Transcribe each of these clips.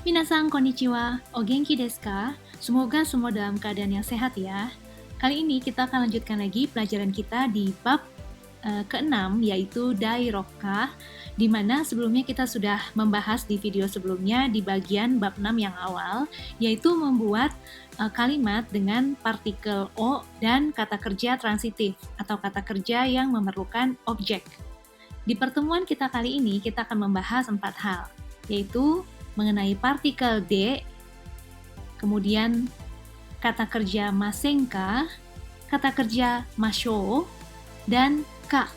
Minasan konnichiwa, o genki desu ka? Semoga semua dalam keadaan yang sehat ya. Kali ini kita akan lanjutkan lagi pelajaran kita di bab ke-6 yaitu Dairoka, di mana sebelumnya kita sudah membahas di video sebelumnya di bagian bab 6 yang awal, yaitu membuat kalimat dengan partikel o dan kata kerja transitif atau kata kerja yang memerlukan objek. Di pertemuan kita kali ini kita akan membahas 4 hal, yaitu mengenai partikel D, kemudian kata kerja masenka, kata kerja masho, dan ka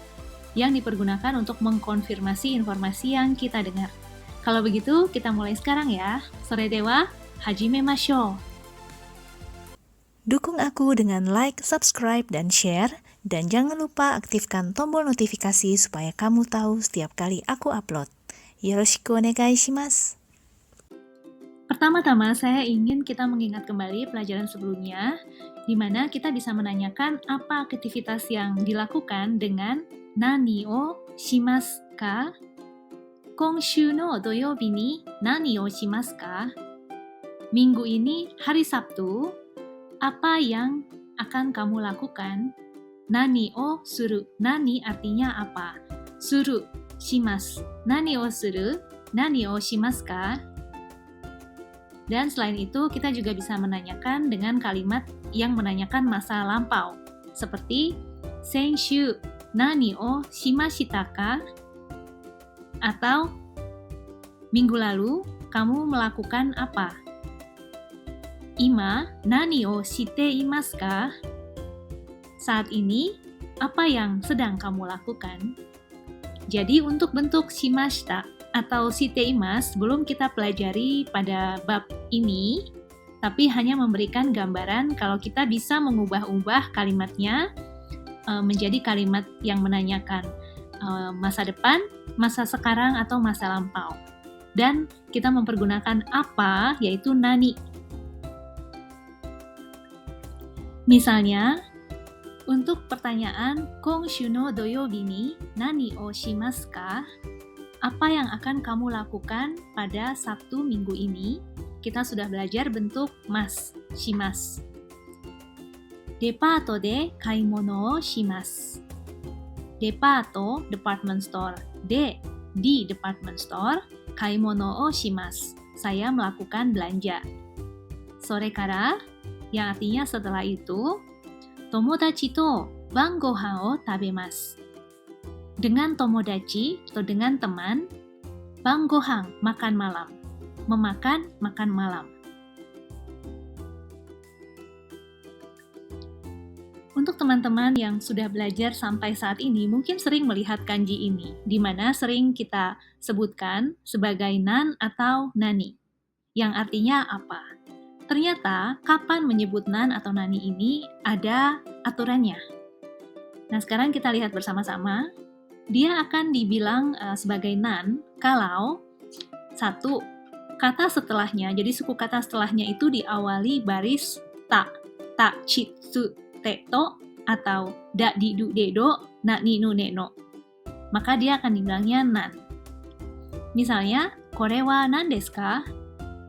yang dipergunakan untuk mengkonfirmasi informasi yang kita dengar. Kalau begitu, kita mulai sekarang ya. Sore dewa, hajimemashou. Dukung aku dengan like, subscribe, dan share. Dan jangan lupa aktifkan tombol notifikasi supaya kamu tahu setiap kali aku upload. Yoroshiku onegai shimasu. Pertama-tama, saya ingin kita mengingat kembali pelajaran sebelumnya, di mana kita bisa menanyakan apa aktivitas yang dilakukan dengan nani o shimasu ka? Konshu no doyoubi ni nani o shimasu ka? Minggu ini, hari Sabtu, apa yang akan kamu lakukan? Nani o suru. Nani artinya apa? Suru, shimasu. Nani o suru? Nani o shimasu ka? Dan selain itu, kita juga bisa menanyakan dengan kalimat yang menanyakan masa lampau. Seperti, Senshu, nani o shimashita ka? Atau, minggu lalu, kamu melakukan apa? Ima, nani o shite imasu ka? Saat ini, apa yang sedang kamu lakukan? Jadi, untuk bentuk shimashita atau shiteimasu belum kita pelajari pada bab ini, tapi hanya memberikan gambaran kalau kita bisa mengubah-ubah kalimatnya menjadi kalimat yang menanyakan masa depan, masa sekarang, atau masa lampau. Dan kita mempergunakan apa, yaitu nani. Misalnya, untuk pertanyaan Konshu no doyoubi ni nani o shimasu ka? Apa yang akan kamu lakukan pada Sabtu minggu ini? Kita sudah belajar bentuk mas, shimasu. Depato de kaimono o shimasu. Depato, department store. Di department store, kaimono o shimasu. Saya melakukan belanja. Sore kara, yang artinya setelah itu, tomodachi to ban gohan o tabemasu. Dengan tomodachi atau dengan teman, ban gohan, makan malam. Memakan, makan malam. Untuk teman-teman yang sudah belajar sampai saat ini, mungkin sering melihat kanji ini, di mana sering kita sebutkan sebagai nan atau nani, yang artinya apa. Ternyata, kapan menyebut nan atau nani ini ada aturannya. Nah, sekarang kita lihat bersama-sama. Dia akan dibilang sebagai nan kalau satu, kata setelahnya, jadi suku kata setelahnya itu diawali baris ta, chitsu, te, to, atau da, di, du, de, do, na, ni, nu, ne, no. Maka dia akan dibilangnya nan. Misalnya, kore wa nan desu ka?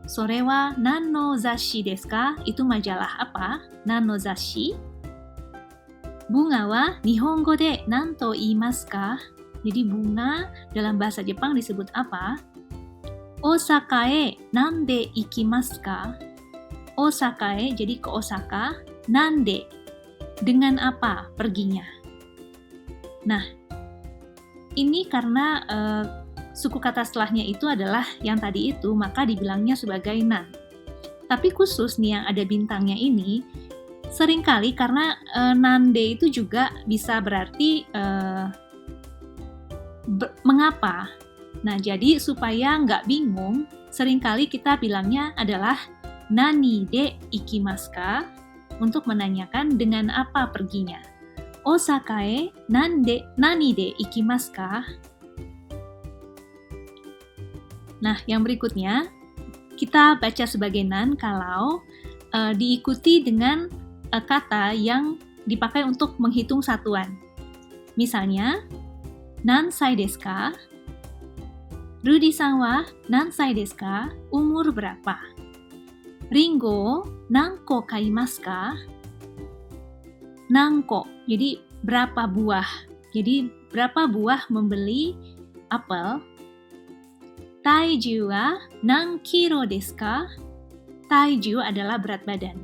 Sore wa nan no zashi desu ka? Itu majalah apa? Nan no zashi? Bunga wa nihongo de nan to iimasu ka? Jadi bunga dalam bahasa Jepang disebut apa? Osaka e nan de ikimasu ka? Osaka e, jadi ke Osaka, nan de, dengan apa perginya? Nah, ini karena suku kata setelahnya itu adalah yang tadi itu, maka dibilangnya sebagai nan. Tapi khusus nih yang ada bintangnya ini, seringkali karena nande itu juga bisa berarti mengapa. Nah, jadi supaya nggak bingung, seringkali kita bilangnya adalah nani de ikimasu ka? Untuk menanyakan dengan apa perginya. Osaka e nani de ikimasu ka? Nah, yang berikutnya, kita baca sebagai nan kalau diikuti dengan kata yang dipakai untuk menghitung satuan. Misalnya, nansai desu ka? Rudy-san wa nansai desu ka? Umur berapa? Ringo nanko kaimasu ka? Nangko, jadi berapa buah. Jadi berapa buah membeli apel? Taiju wa nan kilo desu ka? Taiju adalah berat badan.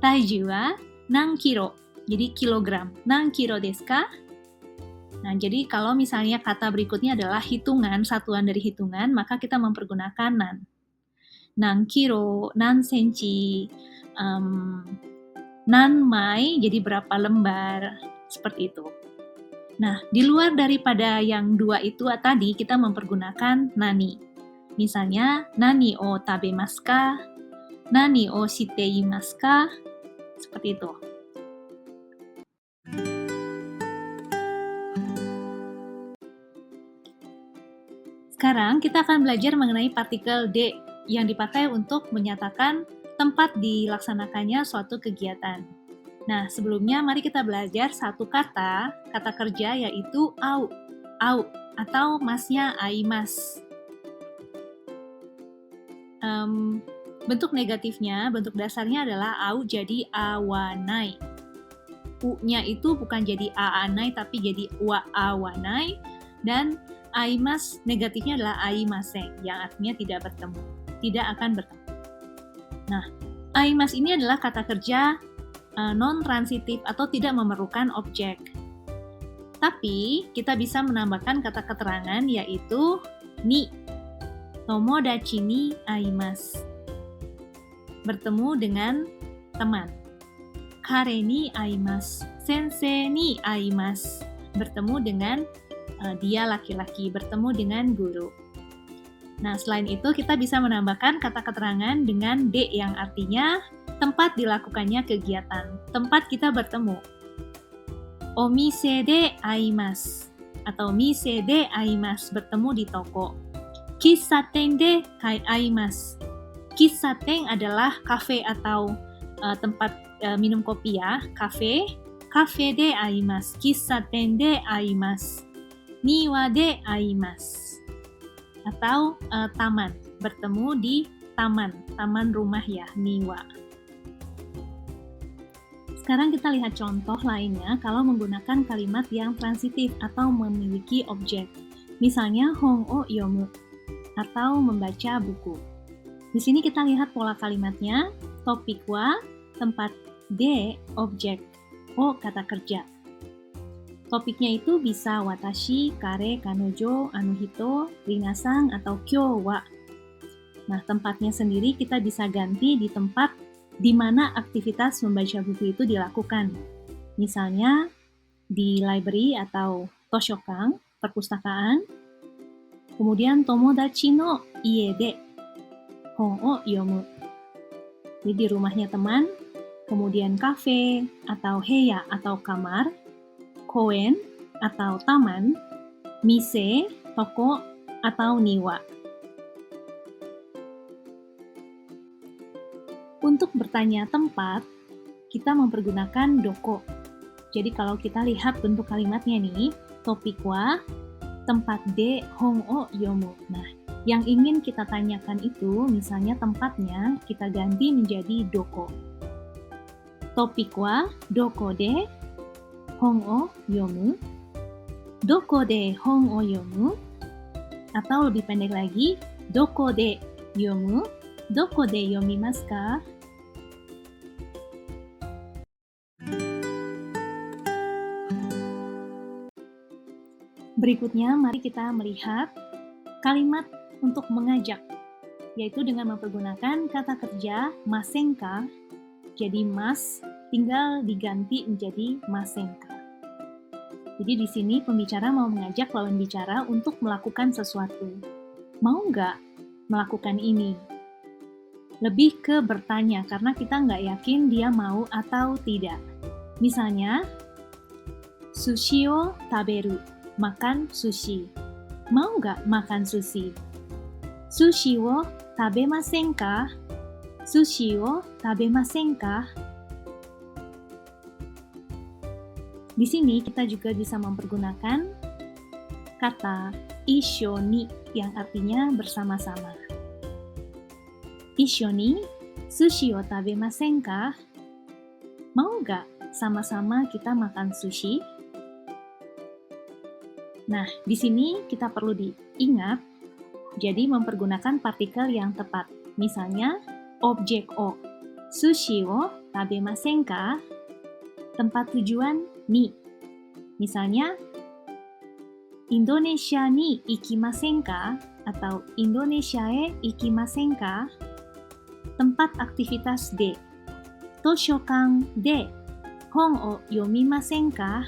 Taiju wa nan kilo, jadi kilogram. Nan kilo desu ka? Nah, jadi kalau misalnya kata berikutnya adalah hitungan, satuan dari hitungan, maka kita mempergunakan nan. Nan kilo, nan senchi, nan mai, jadi berapa lembar, seperti itu. Nah, di luar daripada yang dua itu tadi, kita mempergunakan nani. Misalnya, nani o tabemasu ka? Nani o shiteimasu ka? Seperti itu. Sekarang kita akan belajar mengenai partikel D yang dipakai untuk menyatakan tempat dilaksanakannya suatu kegiatan. Nah, sebelumnya mari kita belajar satu kata kerja yaitu au atau masnya aimas. Bentuk negatifnya, bentuk dasarnya adalah au jadi awanai. U-nya itu bukan jadi aanai tapi jadi wa awanai, dan aimas negatifnya adalah aimasen yang artinya tidak bertemu, tidak akan bertemu. Nah, aimas ini adalah kata kerja non-transitif atau tidak memerlukan objek. Tapi kita bisa menambahkan kata keterangan yaitu ni. Tomodachi ni aimasu. Bertemu dengan teman. Kare ni aimasu. Sensei ni aimasu. Bertemu dengan dia laki-laki, bertemu dengan guru. Nah, selain itu kita bisa menambahkan kata keterangan dengan D yang artinya tempat dilakukannya kegiatan, tempat kita bertemu. Omise de aimasu atau mise de aimasu, bertemu di toko. Kissaten de aimasu. Kissaten adalah kafe atau tempat minum kopi ya, kafe. Kafe de aimasu, kissaten de aimasu. Niwa de aimasu. Atau taman, bertemu di taman rumah ya, niwa. Sekarang kita lihat contoh lainnya kalau menggunakan kalimat yang transitif atau memiliki objek. Misalnya hong o yomu atau membaca buku. Di sini kita lihat pola kalimatnya. Topik wa tempat, de objek, o kata kerja. Topiknya itu bisa watashi, kare, kanojo, anuhito, rinasang, atau kyo wa. Nah, tempatnya sendiri kita bisa ganti di tempat di mana aktivitas membaca buku itu dilakukan. Misalnya di library atau toshokan, perpustakaan. Kemudian tomodachi no ie de hon o yomu. Jadi di rumahnya teman. Kemudian kafe atau heya atau kamar. Koen atau taman, mise, toko, atau niwa. Untuk bertanya tempat, kita mempergunakan doko. Jadi kalau kita lihat bentuk kalimatnya nih, topik wa, tempat de hong o yomu. Nah, yang ingin kita tanyakan itu, misalnya tempatnya, kita ganti menjadi doko. Topik wa, doko de hong o yomu, doko de hong o yomu, atau lebih pendek lagi, doko de yomu, doko de yomimasu ka? Berikutnya, mari kita melihat kalimat untuk mengajak, yaitu dengan mempergunakan kata kerja masenka, jadi mas, tinggal diganti menjadi masenka. Jadi di sini pembicara mau mengajak lawan bicara untuk melakukan sesuatu. Mau nggak melakukan ini? Lebih ke bertanya, karena kita nggak yakin dia mau atau tidak. Misalnya, sushi o taberu, makan sushi. Mau nggak makan sushi? Sushi o tabemasen ka? Sushi o tabemasen ka? Di sini kita juga bisa mempergunakan kata ishoni yang artinya bersama-sama. Ishoni sushi o tabemasen ka? Mau nggak sama-sama kita makan sushi? Nah, di sini kita perlu diingat, jadi mempergunakan partikel yang tepat. Misalnya, objek o, sushi o tabemasen ka? Tempat tujuan ni. Misalnya, Indonesia ni ikimasen ka? Atau Indonesia e ikimasen ka? Tempat aktivitas D. Toshokan de hon o yomimasen ka?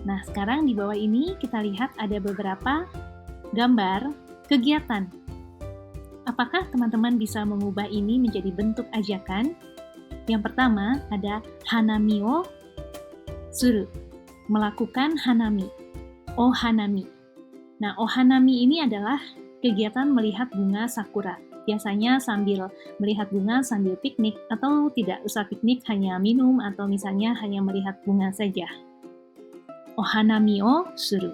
Nah, sekarang di bawah ini kita lihat ada beberapa gambar kegiatan. Apakah teman-teman bisa mengubah ini menjadi bentuk ajakan? Yang pertama ada hanami o suru, melakukan hanami, o hanami. Nah, o hanami ini adalah kegiatan melihat bunga sakura. Biasanya sambil melihat bunga sambil piknik, atau tidak usah piknik, hanya minum, atau misalnya hanya melihat bunga saja. Ohanami o suru.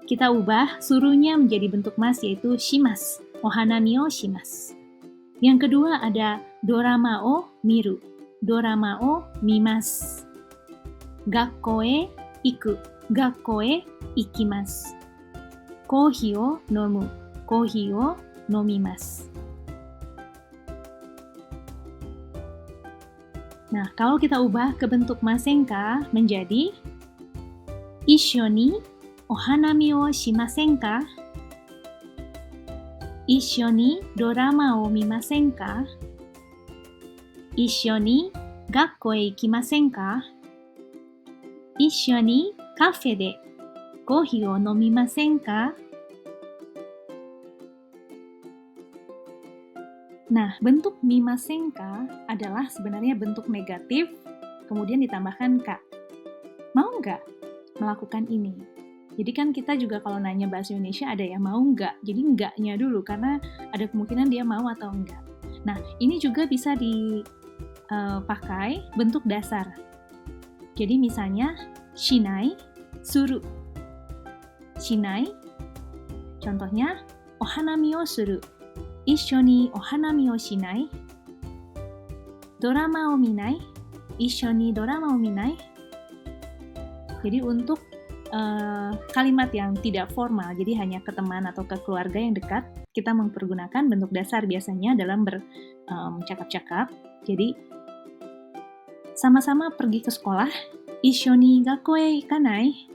Kita ubah surunya menjadi bentuk mas, yaitu shimas. Ohanami o shimas. Yang kedua ada dorama o miru. Dorama o mimas. Gakko e iku. Gakko e ikimasu. Kohi o nomu. Kohi o nomimasu. Nah, kalau kita ubah ke bentuk masenka menjadi Ishoni ohanami o shimasen ka? Ishoni dorama o mimasen ka? Ishoni gakko e ikimasen ka? Ishoni kafe de kohi o nomimasen ka? Nah, bentuk mimasen ka adalah sebenarnya bentuk negatif, kemudian ditambahkan ka. Mau nggak melakukan ini? Jadi kan kita juga kalau nanya bahasa Indonesia ada yang mau nggak, jadi enggaknya dulu karena ada kemungkinan dia mau atau enggak. Nah, ini juga bisa dipakai bentuk dasar. Jadi misalnya shinai, suru. Shinai, contohnya ohanami o suru. Ishoni ohanami o shinai. Dorama o minai. Ishoni dorama o minai. Jadi untuk kalimat yang tidak formal, jadi hanya ke teman atau ke keluarga yang dekat, kita mempergunakan bentuk dasar biasanya dalam bercakap-cakap. Jadi, sama-sama pergi ke sekolah, Ishoni gakko e ikanai?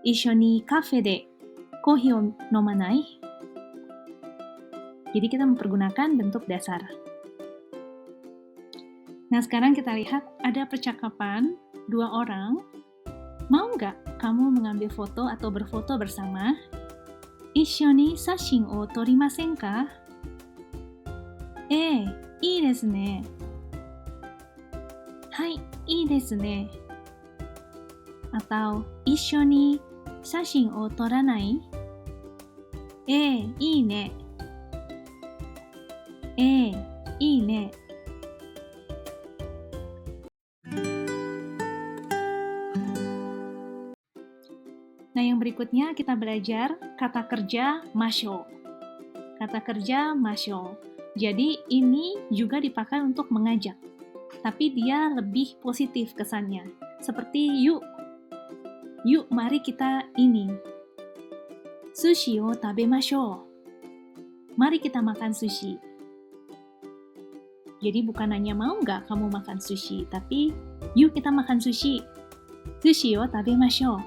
Ishoni kafe de kohi o nomanai? Jadi kita mempergunakan bentuk dasar. Nah, sekarang kita lihat ada percakapan dua orang. Mau nggak kamu mengambil foto atau berfoto bersama? Ishoni sashin o torimasen ka? Ii desu ne. Hai, ii desu ne. Atau ishoni sashin o toranai? Ii ne. Ii ne. Nah, yang berikutnya kita belajar kata kerja masho. Kata kerja masho. Jadi ini juga dipakai untuk mengajak, tapi dia lebih positif kesannya. Seperti yuk, mari kita ini. Sushi o tabemashou. Mari kita makan sushi. Jadi bukan hanya mau nggak kamu makan sushi, tapi yuk kita makan sushi. Sushi o tabemashou.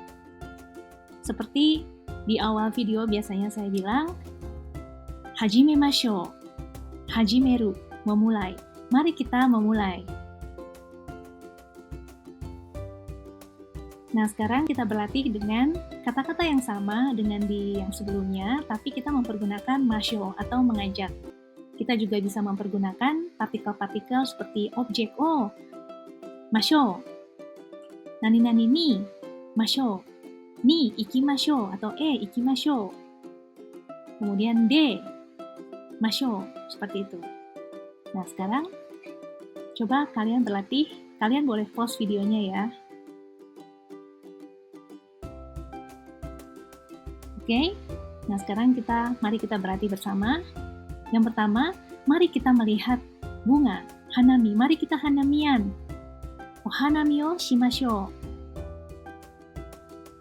Seperti di awal video biasanya saya bilang, hajimemashou, hajimeru, memulai. Mari kita memulai. Nah, sekarang kita berlatih dengan kata-kata yang sama dengan di yang sebelumnya, tapi kita mempergunakan mashou atau mengajak. Kita juga bisa mempergunakan partikel-partikel seperti objek o, mashou, nani-nani ni, mashou. Ni ikimashou atau ikimashou. Kemudian de, mashou, seperti itu. Nah, sekarang coba kalian berlatih. Kalian boleh pause videonya ya. Oke? Nah, sekarang mari kita berarti bersama. Yang pertama, mari kita melihat bunga, hanami. Mari kita hanamian. O hanami o shimashou.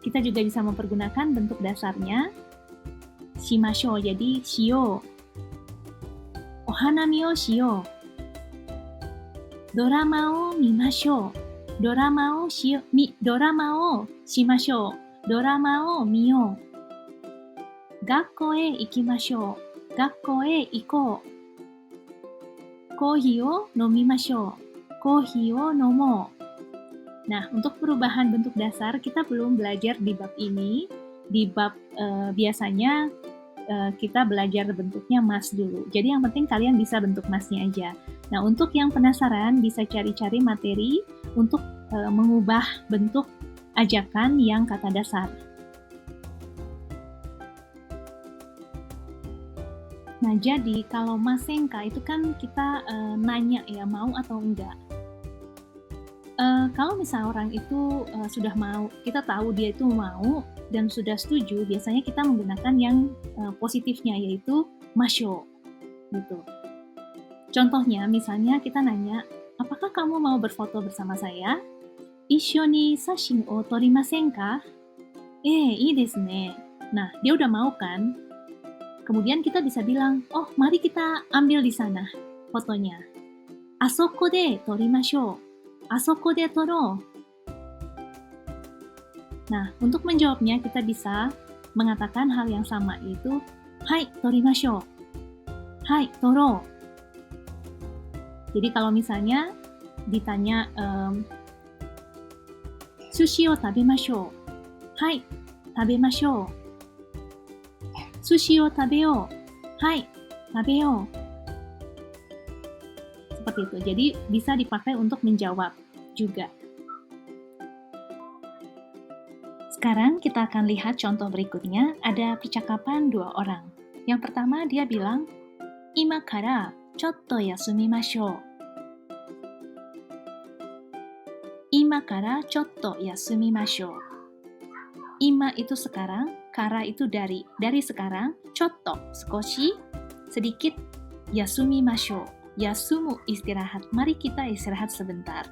Kita juga bisa mempergunakan bentuk dasarnya shimashou, jadi shio. O hanami o shio. Dorama o mimashou. Dorama o shimashou. Dorama o miyou. Gakko e ikimashou. Gakko e ikou. Kohi o nomimashou. Kohi o nomou. Nah, untuk perubahan bentuk dasar kita belum belajar di bab ini. Di bab biasanya kita belajar bentuknya mas dulu. Jadi yang penting kalian bisa bentuk masnya aja. Nah, untuk yang penasaran bisa cari-cari materi untuk mengubah bentuk ajakan yang kata dasar. Nah, jadi kalau masenka itu kan kita nanya ya, mau atau enggak. Kalau misal orang itu sudah mau, kita tahu dia itu mau dan sudah setuju, biasanya kita menggunakan yang positifnya, yaitu masho, gitu. Contohnya, misalnya kita nanya, apakah kamu mau berfoto bersama saya? Issho ni sashin o torimasen ka? Ii desu ne. Nah, dia udah mau kan? Kemudian kita bisa bilang, oh mari kita ambil di sana fotonya. Asoko de torimashou. Asoko de toro. Nah, untuk menjawabnya kita bisa mengatakan hal yang sama, yaitu hai torimashou. Hai toro. Jadi kalau misalnya ditanya sushi o tabemashou. Hai, tabemashou. Sushi o tabeo. Hai, tabeo. Seperti itu. Jadi bisa dipakai untuk menjawab juga. Sekarang kita akan lihat contoh berikutnya. Ada percakapan dua orang. Yang pertama dia bilang, Ima kara chotto yasumimashou. Ima kara chotto yasumimashou. Ima itu sekarang, kara itu dari sekarang, chotto, skoshi, sedikit, yasumimashou, yasumu, istirahat, mari kita istirahat sebentar.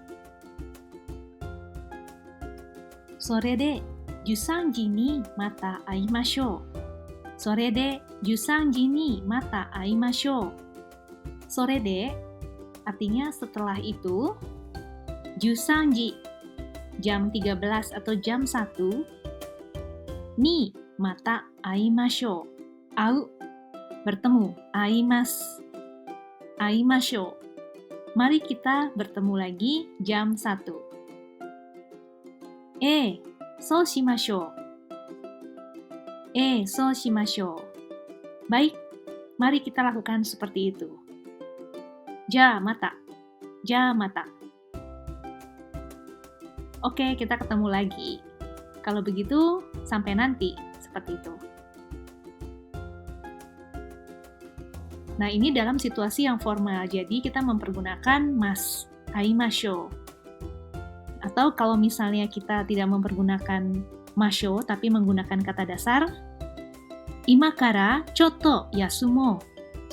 Sore de, 13時にまた会いましょう。それで13時にまた会いましょう。それで artinya setelah itu, 13時, jam 13 atau jam 1, ni mata aimashou. Au, bertemu. Aimasu. Aimashou. Mari kita bertemu lagi jam 1. So shimashou. So shimashou. Baik, mari kita lakukan seperti itu. Ja mata. Ja mata. Oke, kita ketemu lagi. Kalau begitu, sampai nanti, seperti itu. Nah, ini dalam situasi yang formal, jadi kita mempergunakan mas, aimashou. Atau kalau misalnya kita tidak mempergunakan mashou, tapi menggunakan kata dasar, ima kara chotto yasumou.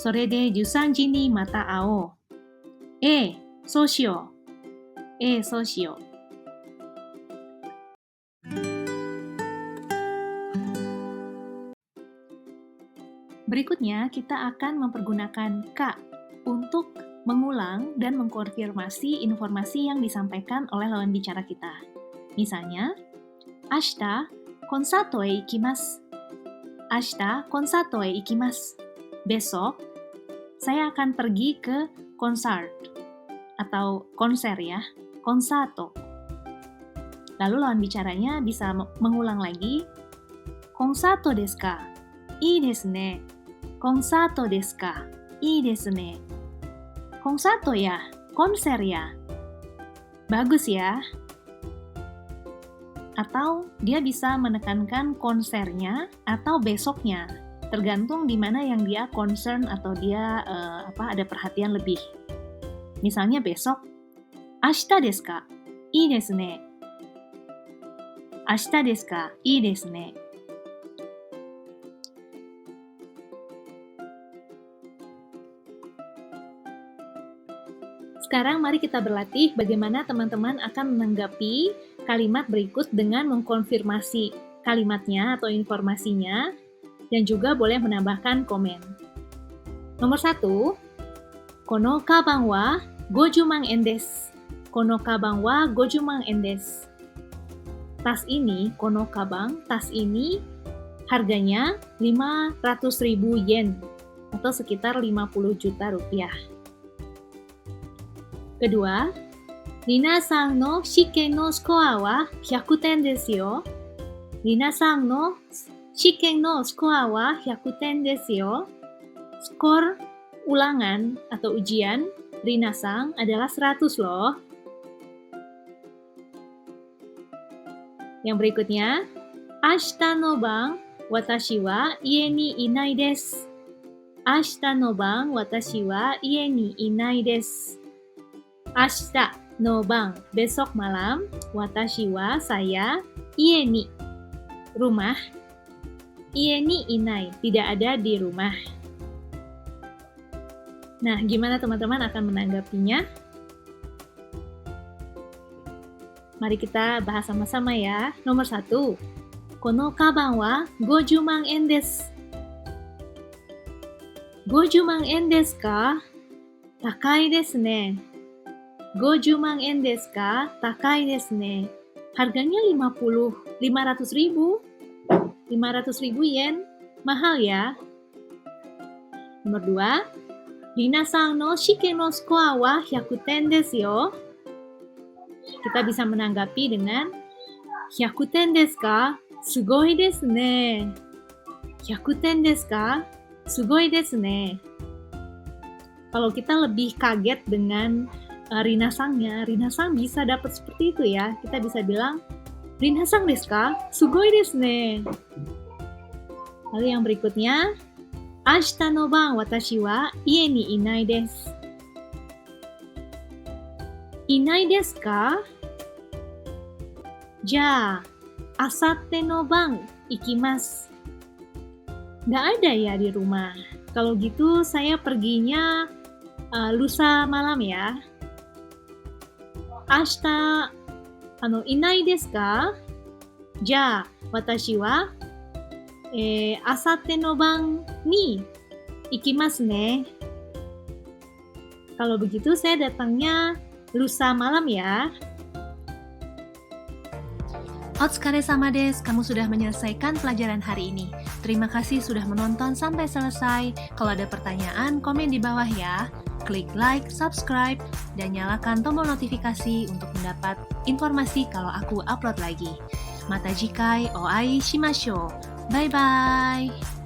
Sore de 13時にまた会おう。そうしよう。そうしよう。Berikutnya, kita akan mempergunakan ka untuk mengulang dan mengkonfirmasi informasi yang disampaikan oleh lawan bicara kita. Misalnya, ashita konsato e ikimasu. Ashita konsato e ikimasu. Besok, saya akan pergi ke konser atau konser ya, konsato. Lalu lawan bicaranya bisa mengulang lagi, konsato desu ka? Ii desu ne. Konsato desu ka? Ii desu ne. Konsato ya? Konser ya? Bagus ya? Atau dia bisa menekankan konsernya atau besoknya, tergantung di mana yang dia concern atau dia ada perhatian lebih. Misalnya besok, ashita desu ka? Ii desu ne. Ashita desu ka? Ii desu ne. Sekarang mari kita berlatih bagaimana teman-teman akan menanggapi kalimat berikut dengan mengkonfirmasi kalimatnya atau informasinya, dan juga boleh menambahkan komen. Nomor 1, kono kaban wa 50 yen desu. Kono kaban wa 50 yen desu. Tas ini, kono kabang, tas ini harganya 500.000 yen atau sekitar 50 juta rupiah. Kedua, Minasan no shiken no score wa 100 ten desu yo. Minasan no shiken no score wa 100 ten desu yo. Skor ulangan atau ujian Rinasang adalah 100 loh. Yang berikutnya, Ashita no ban, watashi wa ie ni inai desu. Ashita no ban, watashi wa ie ni inai desu. Ashita no ban, besok malam, watashi wa, saya, ie ni, rumah, ie ni inai, tidak ada di rumah. Nah, gimana teman-teman akan menanggapinya? Mari kita bahas sama-sama ya. Nomor 1, kono kaban wa 50 man yen desu. 50 man yen desu ka? Takai desu ne. 50 man yen desu ka? Takai desu ne. Harganya 500.000. 500.000 yen. Mahal ya. Nomor 2, Minasan no shiken no score wa 100 ten desu yo. Kita bisa menanggapi dengan 100 ten desu ka? Sugoi desu ne. 100 ten desu ka? Sugoi desu ne. Kalau kita lebih kaget dengan rinasangnya, rinasang bisa dapat seperti itu ya. Kita bisa bilang, rinasang desu ka? Sugoi desu ne. Lalu yang berikutnya, Ashita no ban watashi wa ie ni inai desu. Inai desu ka? Ja, asatte no ban ikimasu. Nggak ada ya di rumah. Kalau gitu saya perginya lusa malam ya. Ashita inai desu ka? Ja, watashi wa asatte no ban ni ikimasu ne. Kalau begitu saya datangnya lusa malam ya. Otsukaresama desu, kamu sudah menyelesaikan pelajaran hari ini. Terima kasih sudah menonton sampai selesai. Kalau ada pertanyaan, komen di bawah ya. Klik like, subscribe, dan nyalakan tombol notifikasi untuk mendapat informasi kalau aku upload lagi. Mata jikai o ai shimashou. Bye-bye!